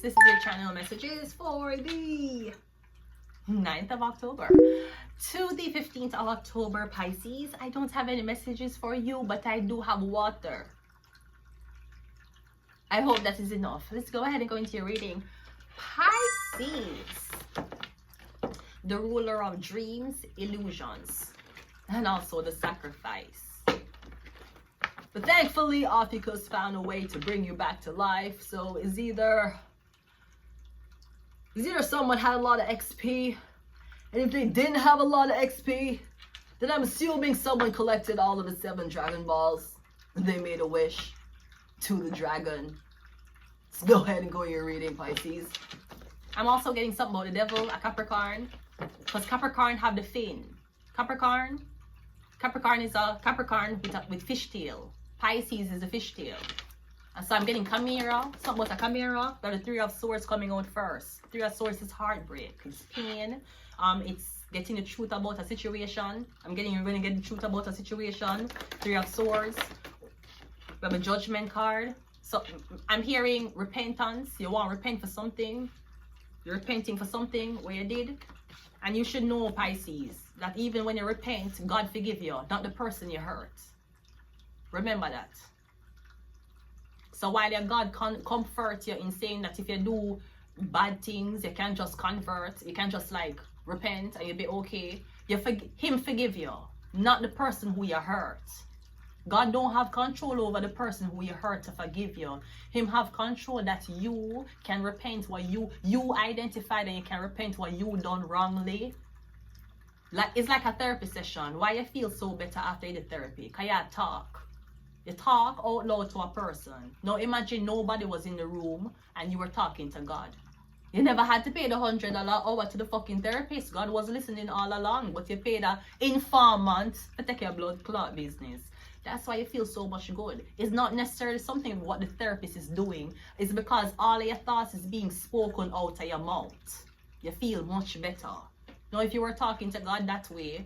This is your channel messages for the 9th of October to the 15th of October, Pisces. I don't have any messages for you, but I do have water. I hope that is enough. Let's go ahead and go into your reading. Pisces, the ruler of dreams, illusions, and also the sacrifice. But thankfully, Ophiuchus found a way to bring you back to life. So it's either someone had a lot of XP, and if they didn't have a lot of XP, then I'm assuming someone collected all of the 7 Dragon Balls and they made a wish to the dragon. Let's go ahead and go your reading, Pisces. I'm also getting something about the devil, a Capricorn, because Capricorn have the fin. Capricorn is a Capricorn with fishtail. Pisces is a fishtail. And so I'm getting Chimera, something about a Chimera. Got the 3 of Swords coming out first. 3 of Swords is heartbreak, it's pain. It's getting the truth about a situation. You're going to get the truth about a situation. 3 of Swords. We have a Judgment card. So I'm hearing repentance. You want to repent for something. You're repenting for something where you did. And you should know, Pisces, that even when you repent, God forgive you, not the person you hurt. Remember that. So while your God comfort you in saying that if you do bad things, you can't just convert, you can't just like repent and you'll be okay. Him forgive you, not the person who you hurt. God don't have control over the person who you hurt to forgive you. Him have control that you can repent what you identified, and you can repent what you done wrongly. Like it's like a therapy session. Why you feel so better after the therapy? Cause you talk. You talk out loud to a person. Now imagine nobody was in the room and you were talking to God. You never had to pay the $100 hour to the fucking therapist. God was listening all along, but you paid an informant to take your blood clot business. That's why you feel so much good. It's not necessarily something what the therapist is doing. It's because all of your thoughts is being spoken out of your mouth. You feel much better. Now if you were talking to God that way,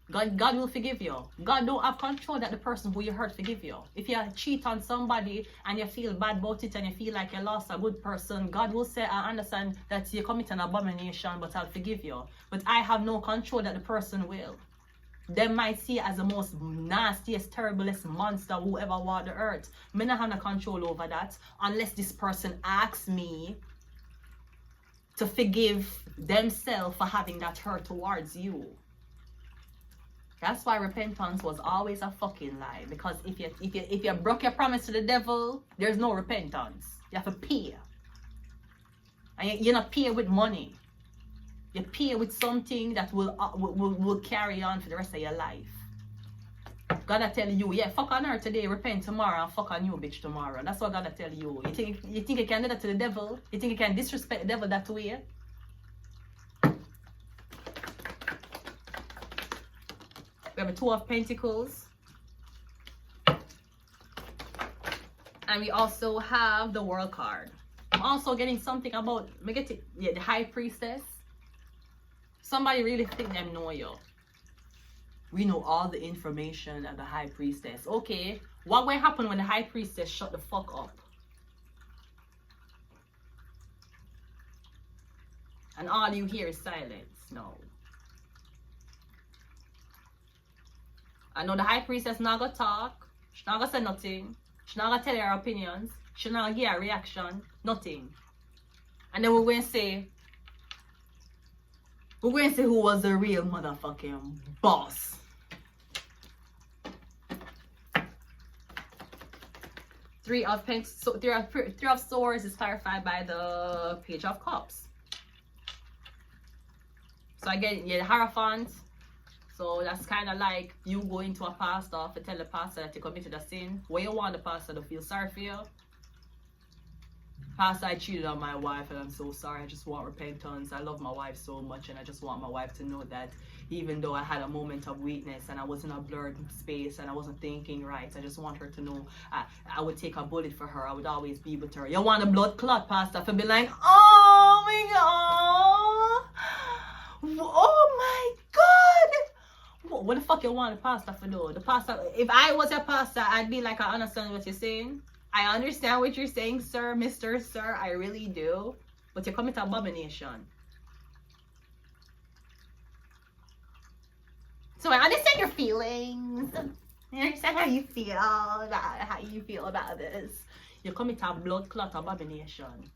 God will forgive you. God don't have control that the person who you hurt forgive you. If you cheat on somebody and you feel bad about it and you feel like you lost a good person, God will say, I understand that you commit an abomination, but I'll forgive you. But I have no control that the person will. They might see it as the most nastiest, terriblest monster who ever walked the earth. Me not have no control over that unless this person asks me to forgive themselves for having that hurt towards you. That's why repentance was always a fucking lie. Because if you broke your promise to the devil, there's no repentance. You have to pay. And you're not pay with money. You pay with something that will carry on for the rest of your life. God tell you, yeah, fuck on her today, repent tomorrow, and fuck on you, bitch, tomorrow. That's what God tell you. You think you can do that to the devil? You think you can disrespect the devil that way? We have a 2 of Pentacles. And we also have the World card. I'm also getting something about, the High Priestess. Somebody really think them know you. We know all the information of the High Priestess. Okay, what will happen when the High Priestess shut the fuck up? And all you hear is silence. No. I know the High Priestess not gonna talk. She not gonna say nothing. She not gonna tell her opinions. She not gonna give a reaction. Nothing. And then we're going to say who was the real motherfucking boss. Three of Swords is clarified by the Page of Cups. So again, the Hierophant. So that's kind of like you going to a pastor to tell the pastor that you committed a sin. Where you want the pastor to feel sorry for you. Pastor, I cheated on my wife and I'm so sorry. I just want repentance. I love my wife so much and I just want my wife to know that even though I had a moment of weakness and I was in a blurred space and I wasn't thinking right, I just want her to know I would take a bullet for her. I would always be with her. You want a blood clot, pastor, for be like, oh my God. Oh my God. What the fuck you want the pastor for do? The pastor, if I was a pastor, I'd be like, I understand what you're saying. I understand what you're saying, sir, Mr. Sir. I really do. But you commit abomination. So I understand your feelings. I understand how you feel about this. You commit a blood clot abomination.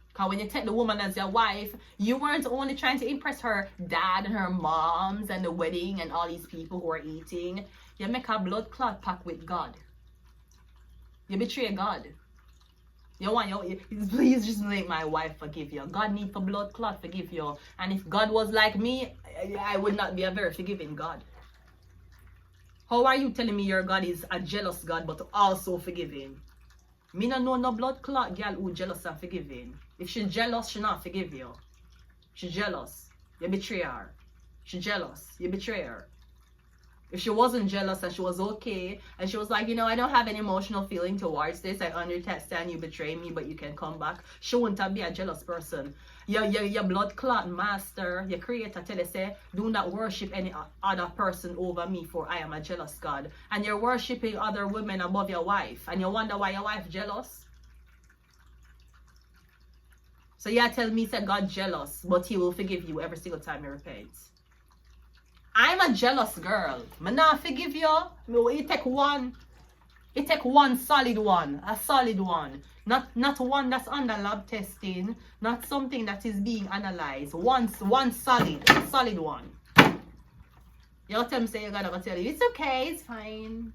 Because when you take the woman as your wife, you weren't only trying to impress her dad and her moms and the wedding and all these people who are eating. You make a blood clot pact with God. You betray God. Please just make my wife forgive you. God need for blood clot forgive you. And if God was like me, I would not be a very forgiving God. How are you telling me your God is a jealous God but also forgiving? Me no know no blood clot girl who jealous and forgiving. If she jealous, she not forgive you. She jealous, you betray her. She jealous, you betray her. If she wasn't jealous and she was okay, and she was like, you know, I don't have any emotional feeling towards this, I understand you betray me, but you can come back, she wouldn't be a jealous person. Your blood clot master, your creator tell you, say, do not worship any other person over me, for I am a jealous God. And you're worshiping other women above your wife, and you wonder why your wife jealous? So you tell me, say God jealous, but he will forgive you every single time you repent. I'm a jealous girl. I not forgive you. You take one. You take one solid one. A solid one. Not one that's under lab testing. Not something that is being analyzed. One solid one. You tell me, say you're gonna tell you, it's okay, it's fine.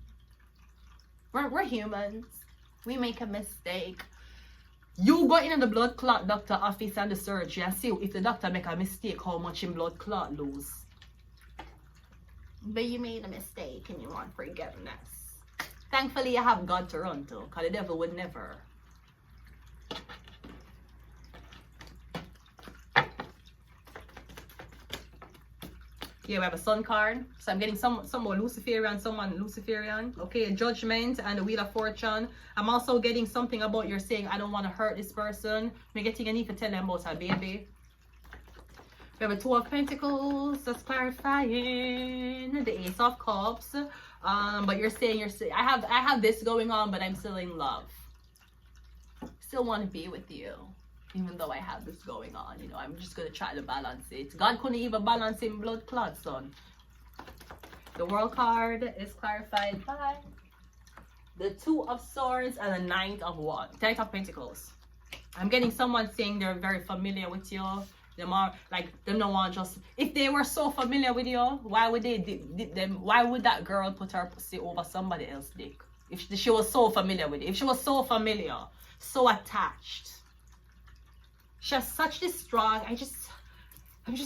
We're humans. We make a mistake. You go in the blood clot doctor office and the surgery and see if the doctor make a mistake, how much in blood clot lose. But you made a mistake and you want forgiveness. Thankfully, you have God to run to, because the devil would never. Here we have a sun card. So I'm getting some more Luciferian, someone Luciferian. Okay, Judgment and the Wheel of Fortune. I'm also getting something about you're saying, I don't want to hurt this person. I'm getting a need to tell them about her baby. We have a Two of Pentacles, that's clarifying. The Ace of Cups. But you're saying I have this going on, but I'm still in love. Still want to be with you, even though I have this going on. You know, I'm just gonna try to balance it. God couldn't even balance in blood clots, son. The World card is clarified by the Two of Swords and the Knight of Pentacles. I'm getting someone saying they're very familiar with you. Them are like them don't want just if they were so familiar with you, why would why would that girl put her pussy over somebody else's dick? If she was so familiar with it, if she was so familiar, so attached. She has such this strong, I'm just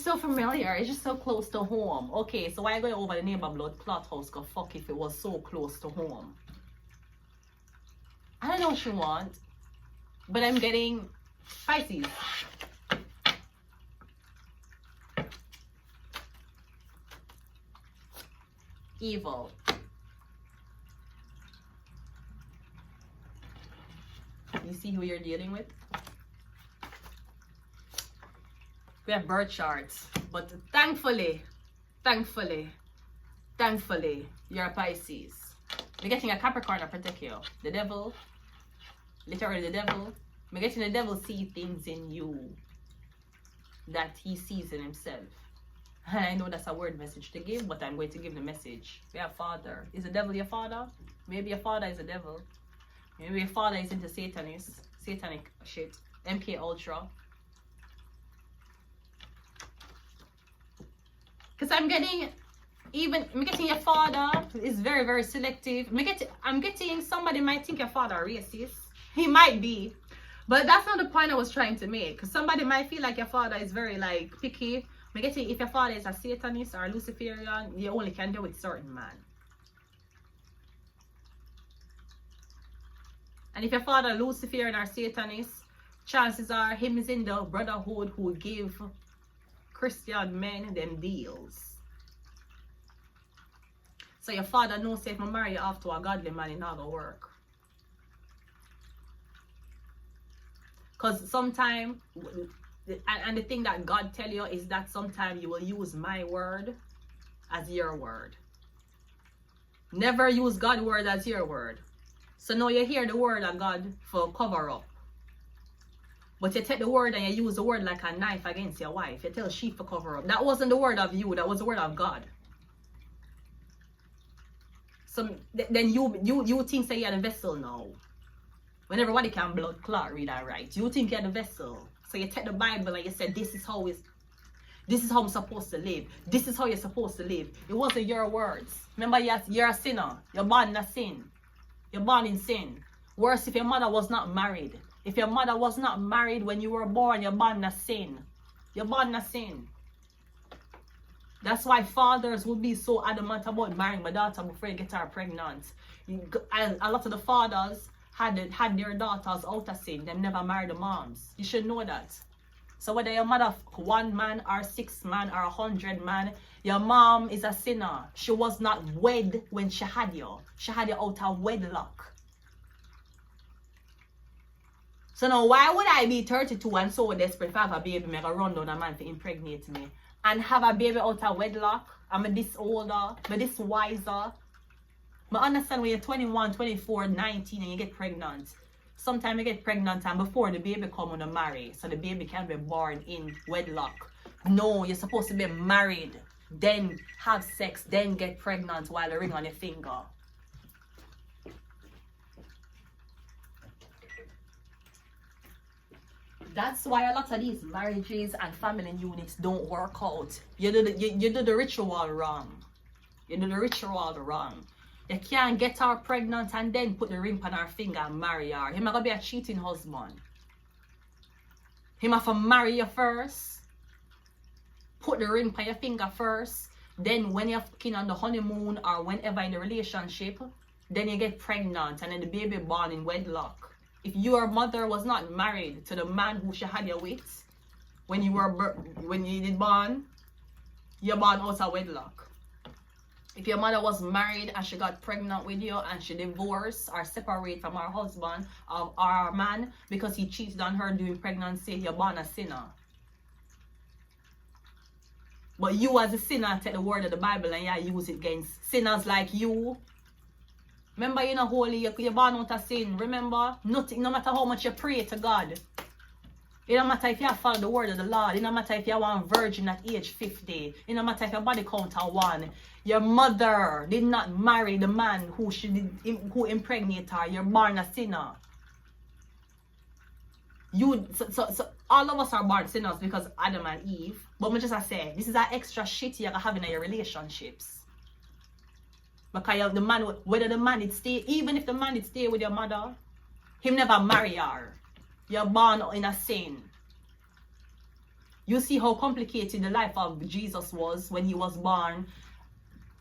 so familiar, it's just so close to home. Okay, so why go over the neighbor blood clot house? Go fuck if it was so close to home. I don't know what you want, but I'm getting Pisces. Evil. You see who you're dealing with? We have birth charts, but thankfully, you're a Pisces. You're getting a Capricorn to protect you. The devil, literally the devil. You're getting the devil see things in you that he sees in himself. And I know that's a word message to give, but I'm going to give the message. We have father. Is the devil your father? Maybe your father is a devil. Maybe your father is into satanic shit. MK Ultra. Because I'm getting your father is very, very selective. I'm getting somebody might think your father racist. He might be. But that's not the point I was trying to make. Because somebody might feel like your father is very like picky. I'm getting if your father is a Satanist or a Luciferian, you only can deal with certain man. And if your father Luciferian or Satanist, chances are him is in the brotherhood who give Christian men them deals. So your father knows if I marry you off to a godly man, it's not gonna work. Because sometimes, and the thing that God tell you is that sometimes you will use my word as your word. Never use God's word as your word. So now you hear the word of God for cover up. But you take the word and you use the word like a knife against your wife. You tell she for cover up. That wasn't the word of you. That was the word of God. So then you think say you're the vessel now. When everybody can blood clot read and write. You think you're the vessel. So you take the Bible and you say this is how I'm supposed to live. This is how you're supposed to live. It wasn't your words. Remember, you're a sinner. You're born in a sin. You're born in sin. Worse if your mother was not married. If your mother was not married when you were born, you're born in a sin. You're born in a sin. That's why fathers would be so adamant about marrying my daughter before you get her pregnant. And a lot of the fathers had their daughters out of sin. They never married the moms. You should know that. So whether your mother 1 man or 6 man or 100 man, your mom is a sinner. She was not wed when she had you. She had you out of wedlock. So now why would I be 32 and so desperate if I have a baby, make a run down a man to impregnate me? And have a baby out of wedlock? I'm this older, I'm this wiser. I understand when you're 21, 24, 19 and you get pregnant. Sometimes you get pregnant and before the baby come on to marry. So the baby can be born in wedlock. No, you're supposed to be married. Then have sex. Then get pregnant while the ring on your finger. That's why a lot of these marriages and family units don't work out. You do the ritual wrong. You do the ritual wrong. You can't get her pregnant and then put the ring on her finger and marry her. Him gonna be a cheating husband. Him have to marry you first. Put the ring on your finger first. Then when you're fucking on the honeymoon or whenever in the relationship, then you get pregnant and then the baby born in wedlock. If your mother was not married to the man who she had you with, when you did born, you're born out of wedlock. If your mother was married and she got pregnant with you and she divorced or separate from her husband or her man because he cheated on her during pregnancy, you're born a sinner. But you as a sinner take the word of the Bible and you use it against sinners like you. Remember, you're not holy, you're born out of sin. Remember, nothing, no matter how much you pray to God. It don't matter if you follow the word of the Lord. It don't matter if you're one virgin at age 50. It don't matter if your body count are 1. Your mother did not marry the man who impregnated her. You're born a sinner. So all of us are born sinners because Adam and Eve. But me just say, this is an extra shit you're having in your relationships. Because the man, whether the man did stay, even if the man did stay with your mother, him never marry her. You're born in a sin. You see how complicated the life of Jesus was when he was born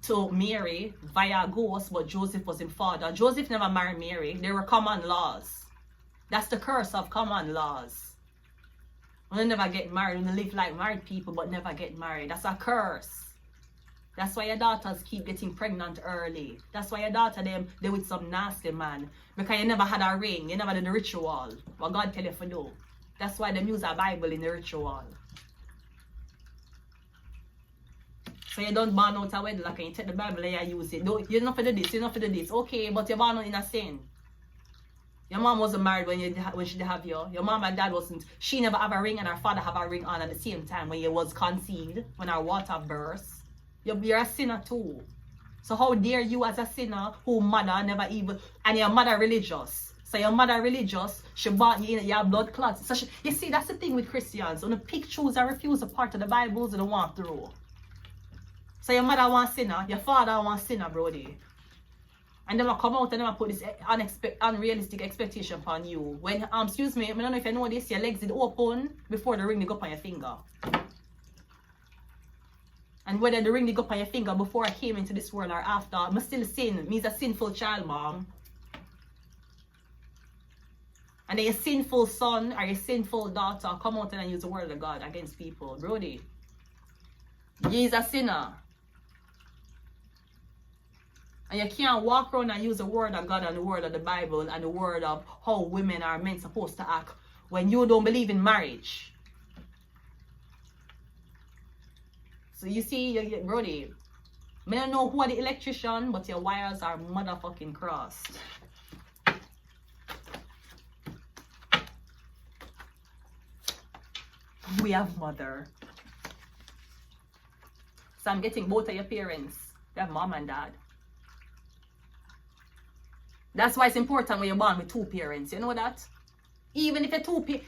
to Mary via a ghost, but Joseph was his father. Joseph never married Mary. There were common laws. That's the curse of common laws. When they never get married, when they live like married people but never get married. That's a curse. That's why your daughters keep getting pregnant early. That's why your daughter, they with some nasty man. Because you never had a ring. You never did the ritual. What God tell you to do. That's why they use a Bible in the ritual. So you don't born out of wedlock and you take the Bible and you use it. You're not for the this, you're not for the this. Okay, but you're born out in a sin. Your mom wasn't married when she did have you. Your mom and dad wasn't. She never have a ring and her father have a ring on at the same time when you was conceived. When our water burst. You're a sinner too. So how dare you as a sinner who mother never even, and your mother religious. So your mother religious, she bought you in your blood clots. So you see, that's the thing with Christians. When the pick, choose and refuse a part of the Bible, they don't want through. So your mother wants sinner, your father wants sinner, brody. And then I come out and then I put this unrealistic expectation upon you. When, excuse me, I don't know if you know this, your legs did open before the ring they go up on your finger. And whether the ring they go up on your finger before I came into this world or after, I'm still sin. Me's a sinful child, mom. And then your sinful son or your sinful daughter come out and use the word of God against people. Brody, he's a sinner. And you can't walk around and use the word of God and the word of the Bible and the word of how women are meant supposed to act when you don't believe in marriage. So you see, Brody, I don't know who are the electrician, but your wires are motherfucking crossed. we have mother. So I'm getting both of your parents. You have mom and dad. That's why it's important when you're born with two parents. You know that? Even if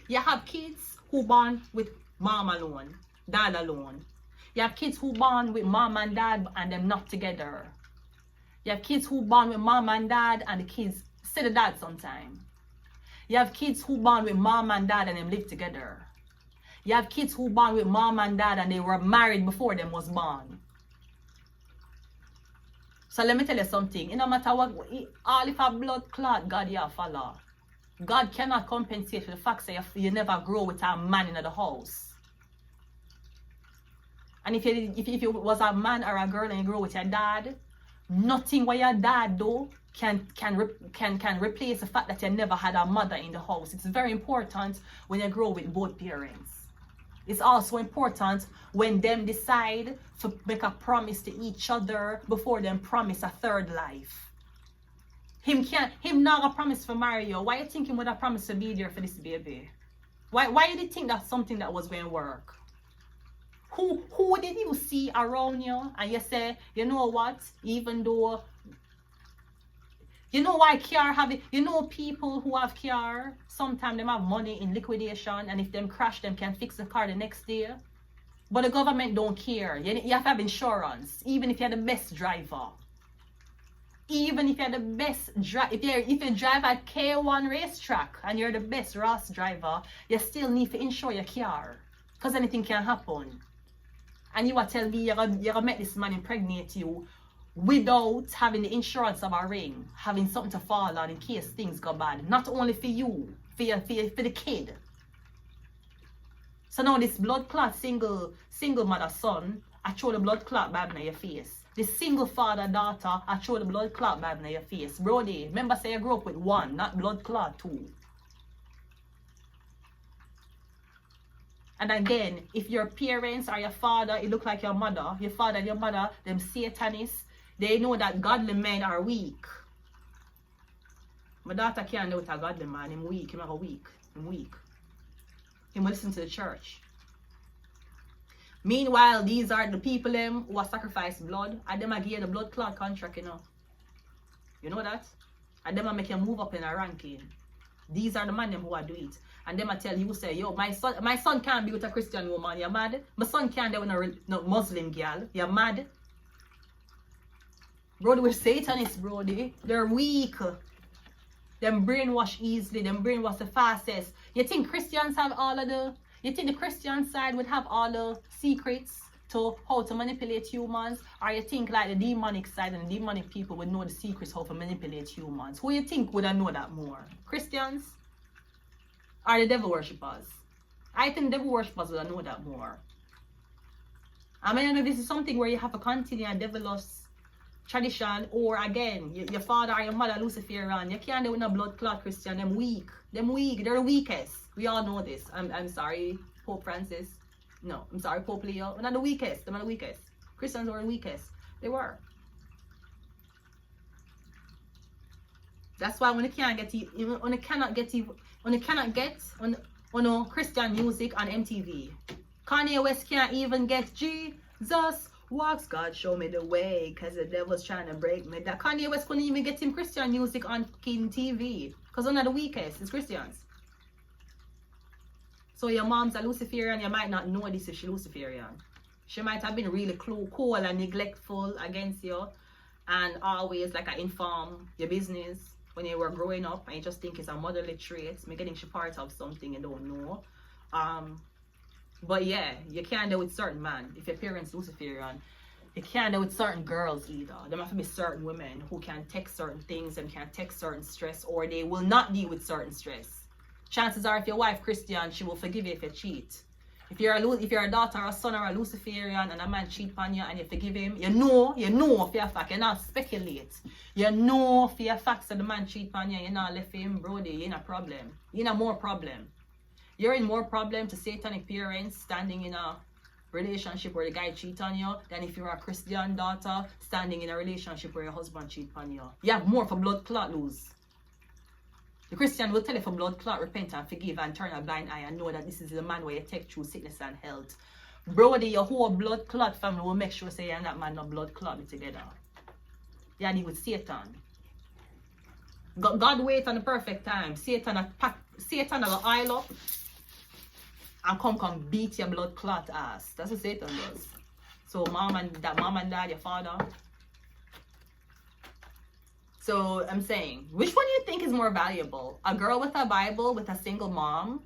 you have kids who born with mom alone, dad alone. You have kids who born with mom and dad and them not together. You have kids who born with mom and dad and the kids see the dad sometime. You have kids who born with mom and dad and them live together. You have kids who born with mom and dad and they were married before them was born. So let me tell you something. It no matter what, all if a blood clot, God you follow. God cannot compensate for the fact that you never grow with a man in the house. And if you was a man or a girl and you grow with your dad, nothing what your dad do can replace the fact that you never had a mother in the house. It's very important when you grow with both parents. It's also important when them decide to make a promise to each other before them promise a third life. Him not a promise for marry you. Why you think him would have promised to be there for this baby? Why did you think that's something that was going to work? Who did you see around you and you say, you know what, even though, you know why car have it, you know people who have car, sometimes them have money in liquidation and if them crash, them can fix the car the next day. But the government don't care. You have to have insurance, even if you're the best driver. Even if you're the best driver, if you drive at K1 racetrack and you're the best Ross driver, you still need to insure your car because anything can happen. And you will tell me you're gonna make this man impregnate you without having the insurance of a ring, having something to fall on in case things go bad. Not only for you, for the kid. So now this blood clot single mother son, I throw the blood clot back in your face. The single father daughter, I throw the blood clot back in your face. Brody, remember say you grew up with one, not blood clot two. And again, if your parents or your father, it look like your mother, your father and your mother, them Satanists, they know that godly men are weak. My daughter can't know what a godly man, him weak, him are weak, him weak. Him listen to the church. Meanwhile, these are the people them who have sacrificed blood, and them are give the blood clot contract, you know. You know that? And them are make you move up in a ranking. These are the men them who are do it. And them I tell you say, yo, my son can't be with a Christian woman, you're mad? My son can't be with a Muslim girl, you're mad? Brody, we're Satanists, Brody. They're weak. Them brainwash easily, them brainwash the fastest. You think Christians have all of the, you think the Christian side would have all the secrets to how to manipulate humans? Or you think like the demonic side and the demonic people would know the secrets how to manipulate humans? Who you think would know that more? Christians? Or the devil worshippers? I think devil worshippers would know that more. I mean, this is something where you have to continue a devilous tradition, or again, your father or your mother Luciferian. You can't do with no blood clot Christian. Them weak. They're the weakest. We all know this. I'm sorry, Pope Francis. No, I'm sorry, Pope Leo. They're not the weakest. They're not the weakest. Christians were the weakest. They were. That's why when you can't get on Christian music on MTV. Kanye West can't even get Jesus walks, God show me the way, cause the devil's trying to break me. That Kanye West couldn't even get him Christian music on fucking TV. Cause one of the weakest is Christians. So your mom's a Luciferian, you might not know this if she's Luciferian. She might have been really cool and neglectful against you and always like inform your business when you were growing up and you just think it's a motherly trait. Maybe getting she part of something you don't know. But yeah, you can't do with certain men. If your parents Luciferian, you can't do with certain girls either. There have to be certain women who can take certain things and can take certain stress, or they will not deal with certain stress. Chances are if your wife Christian, she will forgive you if you cheat. If you're a daughter or a son or a Luciferian and a man cheat on you and you forgive him, you know for a fact, you're not speculate. You know for a fact that the man cheat on you, you're not left him, brody, you're in a problem. You're in a more problem. You're in more problem to satanic parents standing in a relationship where the guy cheat on you than if you're a Christian daughter standing in a relationship where your husband cheat on you. You have more for blood clot lose. The Christian will tell you for blood clot, repent and forgive and turn a blind eye and know that this is the man where you take through sickness and health. Brody, your whole blood clot family will make sure say you're not man no blood clot together. Yeah, deal with Satan. God wait on the perfect time. Satan will oil up and come beat your blood clot ass. That's what Satan does. So mom and dad, your father. So I'm saying, which one do you think is more valuable? A girl with a Bible with a single mom?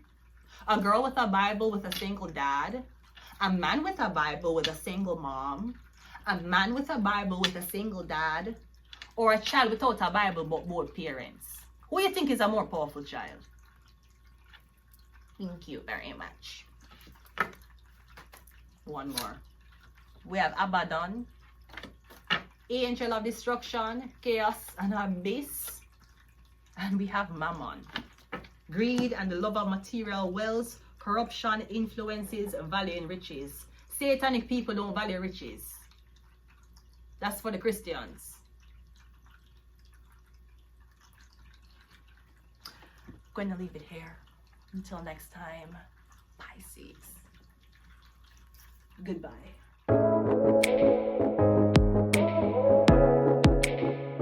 A girl with a Bible with a single dad? A man with a Bible with a single mom? A man with a Bible with a single dad? Or a child without a Bible but both parents? Who do you think is a more powerful child? Thank you very much. One more. We have Abaddon, Angel of Destruction, Chaos and Abyss. And we have Mammon, greed and the love of material wealth, corruption, influences, valuing riches. Satanic people don't value riches. That's for the Christians. Going to leave it here. Until next time, Pisces. Goodbye.